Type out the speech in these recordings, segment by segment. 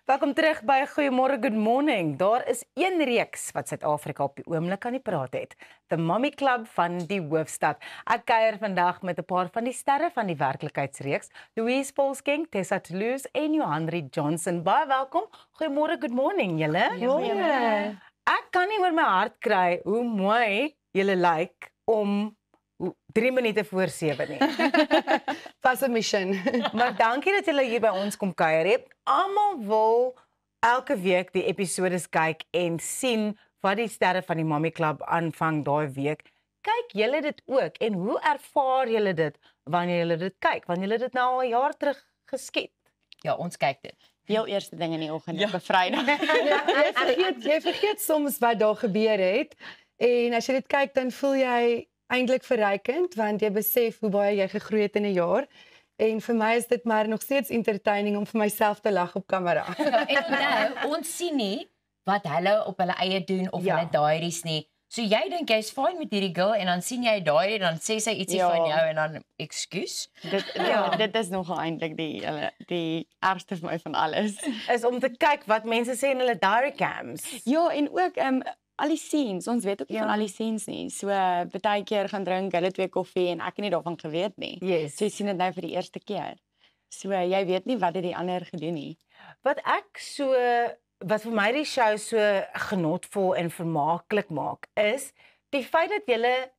Welkom terug by Goeiemôre Good Morning. Daar is een reeks wat Suid-Afrika op die oomblik aan die praat het. The Mommy Club van die hoofstad. Ek kuier vandag met 'n paar van die sterre van die werklikheidsreeks. Louise Paulsking, Tessa Toulouse en Johanri Johnson. Baie welkom. Goeiemôre Good Morning julle. Goeiemôre. Ek kan nie oor my hart kry hoe mooi julle lyk om 3 minute voor 7 nie. Was 'n mission. Maar dankie dat julle hier by ons kom kuier. Almal wil elke week die episodes kyk en sien wat die sterre van die Mommy Club aanvang daai week. Kyk julle dit ook en hoe ervaar julle dit wanneer julle dit kyk? Want julle dit nou al 'n jaar terug geskiet. Ja, ons kyk dit. Heel eerste ding in die oggend op 'n Vrydag. Jy vergeet soms wat daar gebeur het. En as jy dit kyk, dan voel jy eintlik verrykend want jy besef hoe baie jy gegroei het in 'n jaar. En vir my is dit maar nog steeds entertaining om vir myself te lag op kamera. En nou, ons sien nie wat hulle op hulle eie doen of hulle diaries nie. So jy dink jy's fine met hierdie girl en dan sien jy daai dan sê sy ietsie van jou en dan ekskuus. Dit is nogal eintlik die ergste vir my van alles. Is om te kyk wat mense sê in hulle diary cams. Ja, en ook al die scenes, ons weet ook nie van al die scenes nie. So baie keer gaan drink hulle 2 koffie en ek het nie daarvan geweet nie. Yes. So jy sien dit nou vir die eerste keer. So jy weet nie wat het die ander gedoen nie. Wat vir my die show so genotvol en vermaaklik maak is die feit dat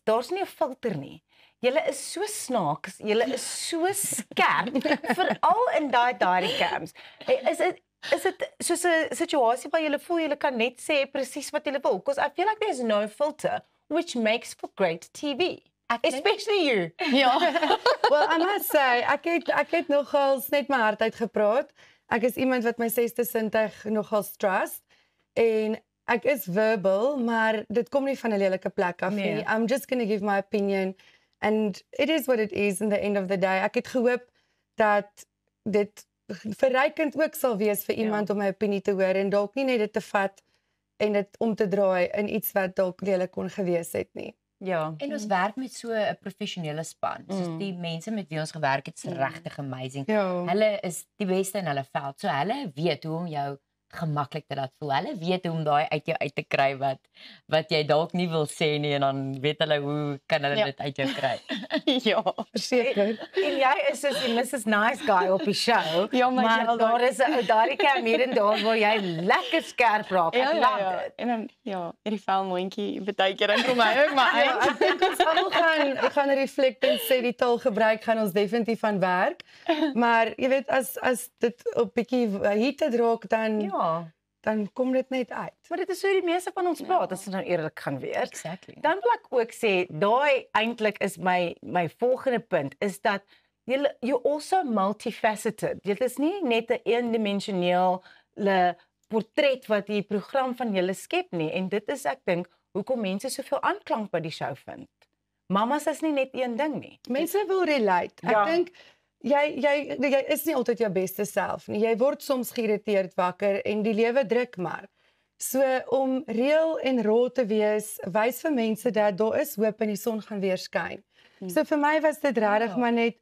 daar's nie 'n filter nie. Julle is so snaaks, julle is so skerp, veral in daai diary cams. Is dit soos 'n situasie waar julle voel julle kan net sê presies wat julle wil? Because I feel like there's no filter, which makes for great TV. Especially you. Ja. Well, I must say, ek het nogals net my hart uitgepraat. Ek is iemand wat my 6de sintuig nogals trust en ek is verbal, maar dit kom nie van 'n lelike plek af nie. I'm just going to give my opinion and it is what it is in the end of the day. Ek het gehoop dat dit verrykend ook sal wees vir iemand om my opinie te hoor en dalk nie net dit te vat en dit om te draai in iets wat dalk lelik kon gewees het nie. Ja. En ons werk met so 'n professionele span. Soos die mense met wie ons gewerk het, is regtig amazing. Ja. Hulle is die beste in hulle veld. So hulle weet hoe om jou gemaklik te laat voel. Hulle weet hoe om daai uit jou uit te kry wat jy dalk nie wil sê nie en dan weet hulle hoe kan hulle dit uit jou kry. Ja, Seker. En jy is soos die Mrs. Nice Guy op die show. Ja, maar daar is 'n ou daardie cam hier en daar waar jy lekker skerp raak. Ek love dit. En dan hierdie vuilmondjie baie keer dan kom hy ook maar uit. Ek dink ons almal gaan reflect en sê die taalgebruik gaan ons definitief van werk. Maar jy weet as dit op bietjie heated raak dan kom dit net uit. Maar dit is so die meeste van ons praat as ons nou eerlik gaan wees. Exactly. Dan wil ek ook sê daai eintlik is my volgende punt is dat you also multifaceted. Dit is nie net 'n eendimensionele portret wat die program van julle skep nie en dit is ek dink hoekom mense soveel aanklank by die show vind. Mamas is nie net een ding nie. Mense wil relate. Ek dink jy is nie altyd jou beste self nie. Jy word soms geïrriteerd wakker en die lewe druk maar. So om reël en raw te wees, wys vir mense dat daar is hoop en die son gaan weer skyn. So vir my was dit regtig maar net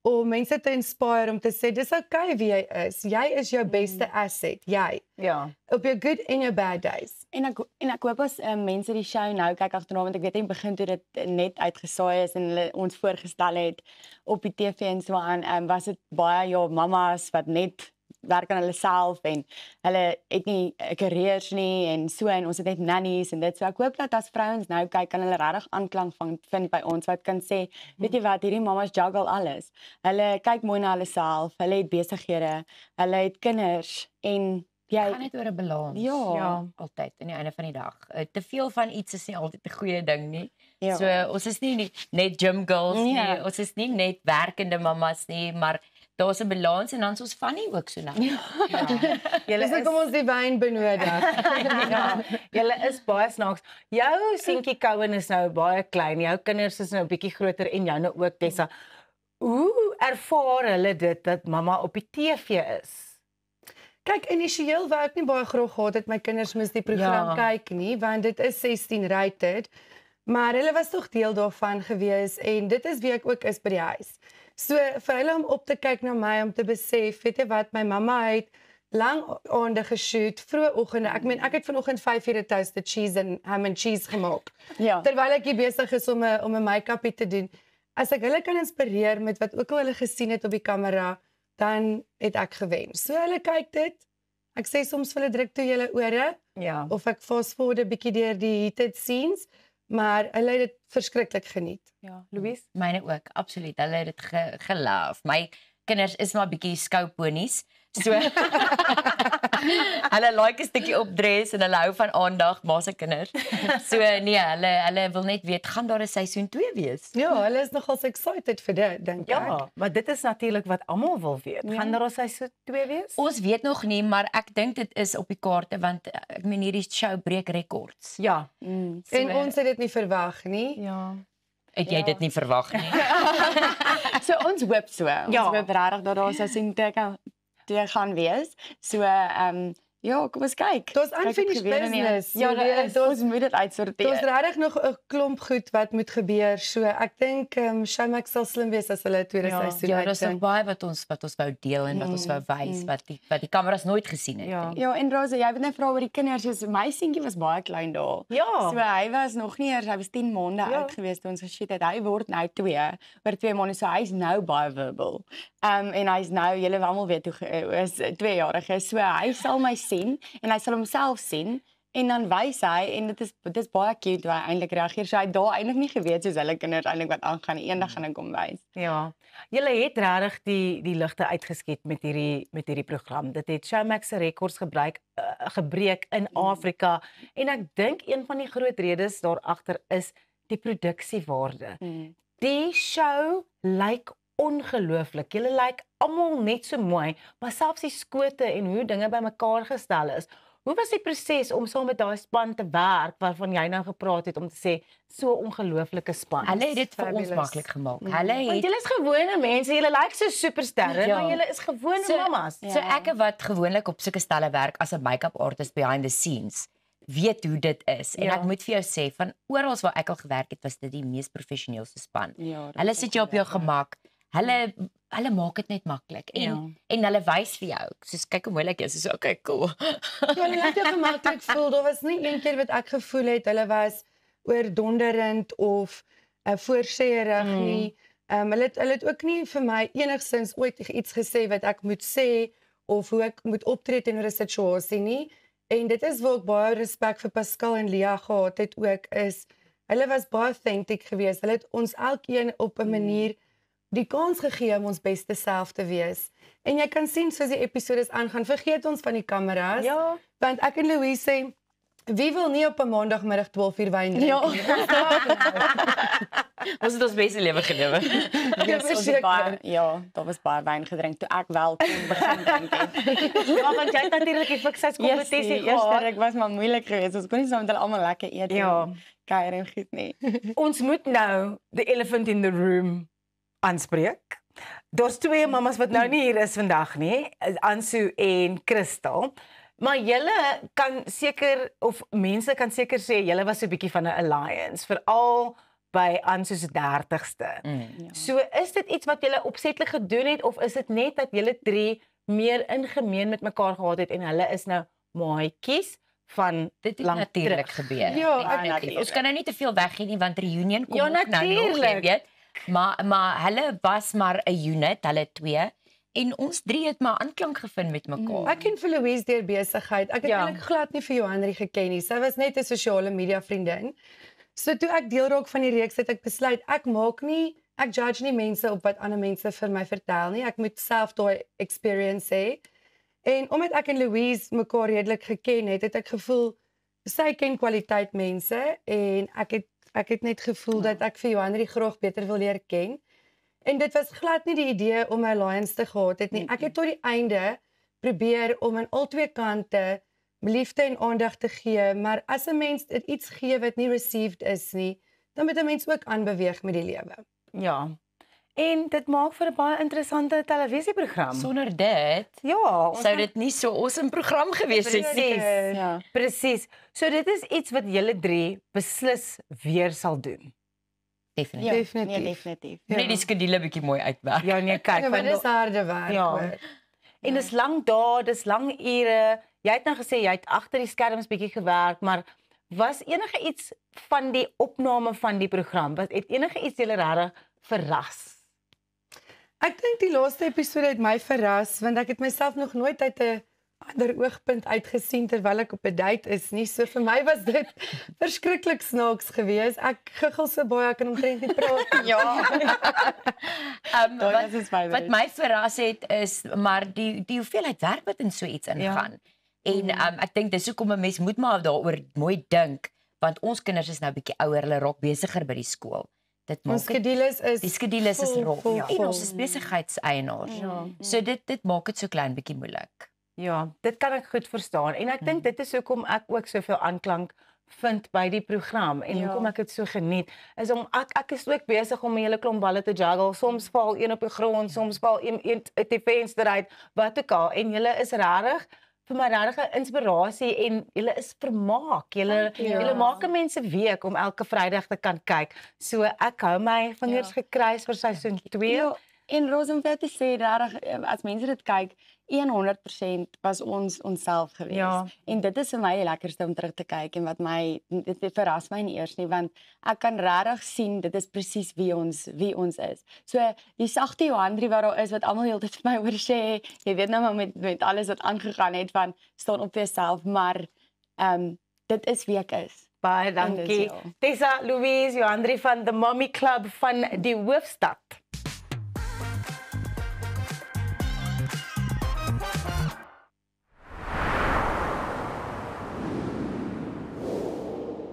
om mense te inspire om te sê dis okay wie jy is. Jy is jou beste asset, jy. Ja. Op your good and your bad days. En ek hoop as mense die show nou kyk agterna want ek weet in die begin toe dit net uitgesaai is en hulle ons voorgestel het op die TV en so aan, was dit baie mamas wat net werk aan hulle self en hulle het nie careers nie en so en ons het net nannies en dit so ek hoop dat as vrouens nou kyk kan hulle regtig aanklank vind by ons wat kan sê weet jy wat hierdie mamas juggle alles. Hulle kyk mooi na hulle self, hulle het besighede, hulle het kinders en Gaan net oor 'n balans. Ja. Altyd aan die einde van die dag. Te veel van iets is nie altyd 'n goeie ding nie. Ja. So ons is nie net gym girls nie. Ons is nie net werkende mamas nie, maar daar's 'n balans en dan is ons funny ook so nou. Julle Dis kom ons die wyn benodig. Julle is baie snaaks. Jou seentjie Cohen is nou baie klein. Jou kinders is nou 'n bietjie groter en jou nou ook Tessa. Hoe ervaar hulle dit dat mamma op die TV is? Kyk, initieel wou ek nie baie graag gehad het my kinders moes die program kyk nie, want dit is 16 rated. Maar hulle was tog deel daarvan gewees en dit is wie ek ook is by die huis. So vir hulle om op te kyk na my om te besef, weet jy wat, my mamma het lang aande geshoot, vroeë oggende. Ek meen ek het vanoggend 5 ure toasted cheese en ham and cheese gemaak. Ja. Terwyl ek hier besig is om 'n make-upie te doen. As ek hulle kan inspireer met wat ook al hulle gesien het op die kamera, dan het ek gewen. So hulle kyk dit. Ek sê soms vir hulle druk toe julle ore Ja. of ek fast forward 'n bietjie deur die heated scenes, maar hulle het dit verskriklik geniet. Ja. Louise? Myne ook, absoluut. Hulle het dit geloof. My kinders is maar bietjie skouponies. So hulle like 'n stukkie opdres en hulle hou van aandag, maar se kinders. So nee, hulle wil net weet, gaan daar 'n seisoen 2 wees? Ja, hulle is nogal excited vir dit, dink ek. Ja, maar dit is natuurlik wat almal wil weet. Gaan daar ons seisoen 2 wees? Ons weet nog nie, maar ek dink dit is op die kaarte want ek meen hierdie show breek rekords. Ja. En ons het dit nie verwag nie. Ja. Het jy dit nie verwag nie? So ons hoop so. Ons Ja. hoop regtig dat daar seisoen 2 gaan wees. So ja, kom ons kyk. Daar's Kyk wat unfinished gebeur in die- business. Ja, Jy daar weet, is. daar's- Ons moet dit uitsorteer. Daar's regtig nog 'n klomp goed wat moet gebeur. So ek dink Showmax sal slim wees as hulle 'n tweede Ja. seisoen Ja, daar's nog uitbring. baie wat ons wou deel en wat ons wou wys wat die kameras nooit gesien het. Ja. Ja, en Rosa, jy het net vra oor die kinders. So my seentjie was baie klein daar. Ja. So hy was nog nie eers, hy was 10 maande Ja. oud gewees toe ons geshoot het. Hy word nou 2 oor 2 maande, so hy's nou baie verbal. En hy's nou, julle almal weet hoe is 2-jarige. So hy sal my sien en hy sal homself sien en dan wys hy en dit is baie cute hoe hy eintlik reageer. So hy het daar eintlik nie geweet soos hulle kinders eintlik wat aangaan nie. Eendag gaan ek hom wys. Ja. Julle het regtig die ligte uitgeskiet met hierdie program. Dit het Showmax se rekords gebreek in Afrika en ek dink een van die groot redes daar agter is die produksiewaarde. Die show lyk ongelooflik. Julle lyk almal net so mooi, maar selfs die skote en hoe dinge bymekaar gestel is. Hoe was die proses om saam met daai span te werk waarvan jy nou gepraat het om te sê so ongelooflike span? Hulle het dit vir ons Fabulous. maklik gemaak. Hulle Want het julle is gewone mense, julle lyk so supersterre, Ja. maar julle is gewone So- mamas. So ek wat gewoonlik op sulke stelle werk as 'n make-up artist behind the scenes, weet hoe dit is. En Ja. ek moet vir jou sê, van oral waar ek al gewerk het, was dit die mees professioneelse span. Ja, dit Hulle is sit jou op jou gemak. Hulle maak dit net maklik en hulle wys vir jou. Soos kyk hoe mooi lyk jy. Soos okay, cool. Ja, hulle laat jou gemaklik voel. Daar was nie een keer wat ek gevoel het hulle was oordonderend of voorseerig nie. Hulle het ook nie vir my enigsins ooit iets gesê wat ek moet sê of hoe ek moet optree teenoor 'n situasie nie. En dit is waar ek baie respek vir Pascal en Lia gehad het ook is hulle was baie authentic geweest. Hulle het ons elkeen op 'n manier die kans gegee om ons beste self te wees. En jy kan sien soos die episodes aangaan, vergeet ons van die kameras. Ja. Want ek en Louise sê wie wil nie op 'n maandagmiddag 12 uur wyn drink Ja. nie? Ons het ons beste lewe gelewe. Ja, Ons het baie, ja, daar was baie wyn gedrink toe ek wel kon begin drink het. Ja, want jy het natuurlik die fiksheidskompetisie Eerste gehad. ruk was maar moeilik geweest. Ons kon nie saam met hulle almal lekker eet Ja. en kuier en goed nie. Ons moet nou the elephant in the room aanspreek. Daar's 2 mammas wat nou nie hier is vandag nie, Ansu en Christel. Maar julle kan seker of mense kan seker sê julle was so 'n bietjie van 'n alliance, veral by Ansu se 30ste. So is dit iets wat julle opsetlik gedoen het of is dit net dat julle 3 meer ingemeen met mekaar gehad het en hulle is nou maatjies van Dit het lank natuurlik terug? gebeur. Ja, Ek ons kan nou nie te veel weggee nie want reunion kom Ja, ook nou nog, jy natuurlijk. weet. Maar hulle was maar 'n unit, hulle 2 en ons 3 het maar aanklank gevind met mekaar. Ek ken vir Louise deur besigheid. Ek het Ja. eintlik glad nie vir Johanri geken nie. Sy was net 'n sosiale media vriendin. So toe ek deel raak van die reeks het ek besluit ek judge nie mense op wat ander mense vir my vertel nie. Ek moet self daai experience hê. En omdat ek en Louise mekaar redelik geken het, het ek gevoel sy ken kwaliteit mense en ek het net gevoel dat ek vir Johanri graag beter wil leer ken. En dit was glad nie die idee om 'n alliance te gehad het nie. Ek het tot die einde probeer om aan albei kante liefde en aandag te gee, maar as 'n mens dit iets gee wat nie received is nie, dan moet 'n mens ook aanbeweeg met die lewe. Ja. En dit maak vir 'n baie interessante televisieprogram. Sonder dit Ja, ons sou dit nie so awesome program gewees het nie. Presies. Ja. Presies. So dit is iets wat julle 3 beslis weer sal doen. Definitief. Ja, Definitief. Nee, definitief. Net die skedule bietjie mooi uitwerk. Ja nee, kyk Ja, maar van dis harde werk Ja. hoor. En dis lang dae, dis lang ure. Jy het nou gesê jy het agter die skerms bietjie gewerk, maar was enige iets van die opname van die program, het enige iets julle regtig verras? Ek dink die laaste episode het my verras want ek het myself nog nooit uit 'n ander oogpunt uitgesien terwyl ek op 'n date is nie. So vir my was dit verskriklik snaaks geweest. Ek giggel so baie ek kan omtrent nie praat. Ja. Dit is my Wat my verras het is maar die hoeveelheid werk wat in so iets ingaan. En ek dink dis hoekom 'n mens moet maar daaroor mooi dink want ons kinders is nou bietjie ouer, hulle raak besigger by die skool. Dit maak Ons skedules is die skedules is vol, rop. vol, En vol. ons is besigheidseienaars. Ja. So dit maak dit so klein bietjie moeilik. Ja, dit kan ek goed verstaan en ek dink dit is hoekom ek ook soveel aanklank vind by die program en hoekom ek dit so geniet is om ek is ook besig om 'n hele klomp balle te juggle. Soms val een op die grond, soms val een uit die venster uit, wat ook al en julle is regtig vir my regtig 'n inspirasie en julle is vermaak. Julle maak 'n mens se week om elke Vrydag te kan kyk. So ek hou my vingers gekruis vir seisoen 2. Ja, en Roos om vir te sê regtig as mense dit kyk 100% was ons onsself geweest. Ja. En dit is vir my die lekkerste om terug te kyk en wat my dit verras my nie eers nie want ek kan regtig sien dit is presies wie ons is. So die sagte Johanri wat daar is wat almal heeltyd vir my oor sê, jy weet nou maar met alles wat aangegaan het van staan op vir jouself, maar dit is wie ek is. Baie dankie. Tessa Louise Johanri van The Mommy Club van die Hoofstad.